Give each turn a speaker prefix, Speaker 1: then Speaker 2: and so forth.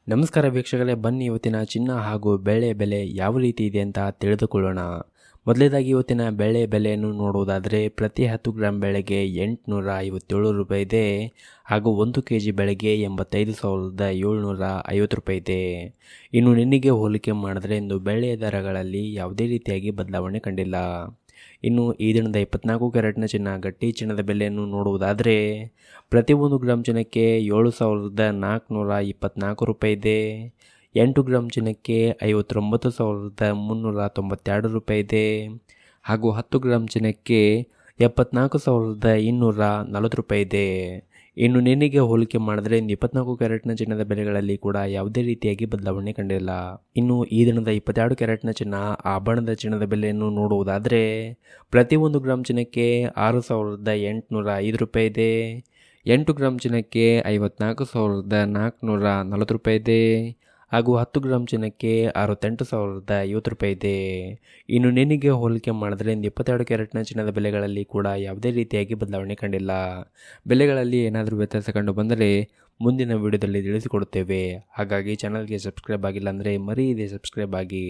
Speaker 1: ನಮಸ್ಕಾರ ವೀಕ್ಷಕರೇ, ಬನ್ನಿ ಇವತ್ತಿನ ಚಿನ್ನ ಹಾಗೂ ಬೆಳ್ಳಿ ಬೆಲೆ ಯಾವ ರೀತಿ ಇದೆ ಅಂತ ತಿಳಿದುಕೊಳ್ಳೋಣ. ಮೊದಲೇದಾಗಿ ಇವತ್ತಿನ ಬೆಳ್ಳಿ ಬೆಲೆಯನ್ನು ನೋಡುವುದಾದರೆ ಪ್ರತಿ 10 ಗ್ರಾಂ ಬೆಳೆಗೆ 857 ರೂಪಾಯಿ ಇದೆ ಹಾಗೂ 1 ಕೆಜಿ ಬೆಳೆಗೆ 85,750 ರೂಪಾಯಿ ಇದೆ. ಇನ್ನು ನಿನ್ನೆಗೆ ಹೋಲಿಕೆ ಮಾಡಿದ್ರೆ ಇಂದು ಬೆಳ್ಳಿಯ ದರಗಳಲ್ಲಿ ಯಾವುದೇ ರೀತಿಯಾಗಿ ಬದಲಾವಣೆ ಕಂಡಿಲ್ಲ. ಇನ್ನು ಈ ದಿನದ 24 ಕ್ಯಾರೆಟ್ನ ಚಿನ್ನ ಗಟ್ಟಿ ಚಿನ್ನದ ಬೆಲೆಯನ್ನು ನೋಡುವುದಾದರೆ ಪ್ರತಿ 1 ಗ್ರಾಂ ಚಿನ್ನಕ್ಕೆ 7,424 ರೂಪಾಯಿ ಇದೆ. 8 ಗ್ರಾಂ ಚಿನ್ನಕ್ಕೆ 59,392 ರೂಪಾಯಿ ಇದೆ ಹಾಗೂ 10 ಗ್ರಾಂ ಚಿನ್ನಕ್ಕೆ 74,240 ರೂಪಾಯಿ ಇದೆ. ಇನ್ನು ನಿನ್ನೆಗೆ ಹೋಲಿಕೆ ಮಾಡಿದ್ರೆ 24 ಕ್ಯಾರೆಟ್ನ ಚಿನ್ನದ ಬೆಲೆಗಳಲ್ಲಿ ಕೂಡ ಯಾವುದೇ ರೀತಿಯಾಗಿ ಬದಲಾವಣೆ ಕಂಡಿಲ್ಲ. ಇನ್ನು ಈ ದಿನದ 22 ಕ್ಯಾರೆಟ್ನ ಚಿನ್ನ ಆಭರಣದ ಚಿನ್ನದ ಬೆಲೆಯನ್ನು ನೋಡುವುದಾದರೆ ಪ್ರತಿ 1 ಗ್ರಾಂ ಚಿನ್ನಕ್ಕೆ 6,805 ರೂಪಾಯಿ ಇದೆ. 8 ಗ್ರಾಂ ಚಿನ್ನಕ್ಕೆ 54,440 ರೂಪಾಯಿ ಇದೆ ಹಾಗೂ 10 ಗ್ರಾಂ ಚಿನ್ನಕ್ಕೆ 68,050 ರೂಪಾಯಿ ಇದೆ. ಇನ್ನು ನಿನ್ನೆಗೆ ಹೋಲಿಕೆ ಮಾಡಿದ್ರೆ 22 ಕ್ಯಾರೆಟ್ನ ಚಿನ್ನದ ಬೆಲೆಗಳಲ್ಲಿ ಕೂಡ ಯಾವುದೇ ರೀತಿಯಾಗಿ ಬದಲಾವಣೆ ಕಂಡಿಲ್ಲ. ಬೆಲೆಗಳಲ್ಲಿ ಏನಾದರೂ ವ್ಯತ್ಯಾಸ ಕಂಡು ಬಂದರೆ ಮುಂದಿನ ವಿಡಿಯೋದಲ್ಲಿ ತಿಳಿಸಿಕೊಡುತ್ತೇವೆ. ಹಾಗಾಗಿ ಚಾನಲ್ಗೆ ಸಬ್ಸ್ಕ್ರೈಬ್ ಆಗಿಲ್ಲ ಅಂದರೆ ಮರೆಯದೆ ಸಬ್ಸ್ಕ್ರೈಬ್ ಆಗಿ.